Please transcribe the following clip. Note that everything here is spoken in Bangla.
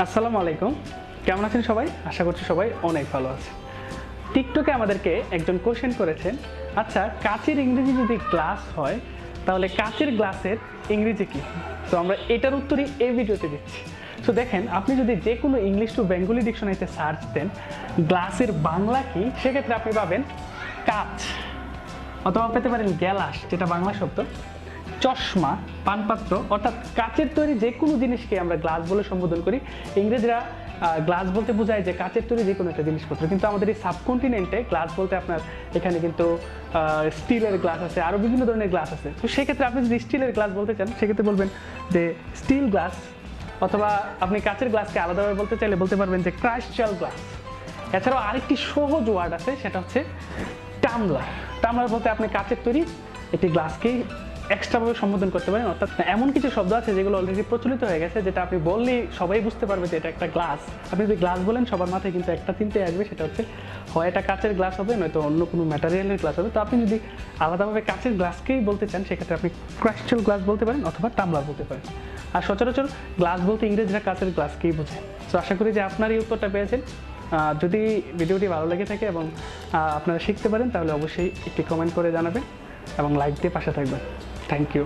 আসসালামু আলাইকুম, কেমন আছেন সবাই? আশা করছি সবাই অনেক ভালো আছে। টিকটকে আমাদেরকে একজন কোশ্চেন করেছেন, আচ্ছা কাচের ইংরেজি যদি গ্লাস হয় তাহলে কাচের গ্লাসের ইংরেজি কি? তো আমরা এটার উত্তরই এই ভিডিওতে দিচ্ছি। তো দেখেন, আপনি যদি যে কোনো ইংলিশ টু বেঙ্গলি ডিকশনারিতে সার্চ দেন গ্লাসের বাংলা কি, সেক্ষেত্রে আপনি পাবেন কাচ, অথবা পেতে পারেন গ্যালাস যেটা বাংলা শব্দ, চশমা, পানপাত্র, অর্থাৎ কাচের তৈরি যে কোনো জিনিসকে আমরা গ্লাস বলে সম্বোধন করি। ইংরেজরা গ্লাস বলতে বোঝায় যে কাচের তৈরি যে কোনো একটা জিনিসপত্র, কিন্তু আমাদের এই সাবকন্টিনেন্টে গ্লাস বলতে আপনার এখানে কিন্তু স্টিলের গ্লাস আছে, আরও বিভিন্ন ধরনের গ্লাস আছে। তো সেক্ষেত্রে আপনি যদি স্টিলের গ্লাস বলতে চান সেক্ষেত্রে বলবেন যে স্টিল গ্লাস, অথবা আপনি কাচের গ্লাসকে আলাদাভাবে বলতে চাইলে বলতে পারবেন যে ক্রাইস্টাল গ্লাস। এছাড়াও আরেকটি সহজ ওয়ার্ড আছে, সেটা হচ্ছে টামলার। টামলার বলতে আপনি কাচের তৈরি একটি গ্লাসকেই এক্সট্রাভাবে সম্বোধন করতে পারেন। অর্থাৎ এমন কিছু শব্দ আছে যেগুলো অলরেডি প্রচলিত হয়ে গেছে, যেটা আপনি বললেই সবাই বুঝতে পারবে যে এটা একটা গ্লাস। আপনি যদি গ্লাস বলেন সবার মাথায় কিন্তু একটা চিন্তাই আসবে, সেটা হচ্ছে হয় এটা কাচের গ্লাস হবে, নয়তো অন্য কোনো ম্যাটেরিয়ালের গ্লাস হবে। তো আপনি যদি আলাদাভাবে কাচের গ্লাসকেই বলতে চান সেক্ষেত্রে আপনি ক্রাইস্টাল গ্লাস বলতে পারেন অথবা টামলার বলতে পারেন। আর সচরাচর গ্লাস বলতে ইংরেজরা কাচের গ্লাসকেই বোঝে। তো আশা করি যে আপনার এই উত্তরটা পেয়েছেন। যদি ভিডিওটি ভালো লেগে থাকে এবং আপনারা শিখতে পারেন তাহলে অবশ্যই একটি কমেন্ট করে জানাবেন এবং লাইক দিয়ে পাশে থাকবেন। Thank you.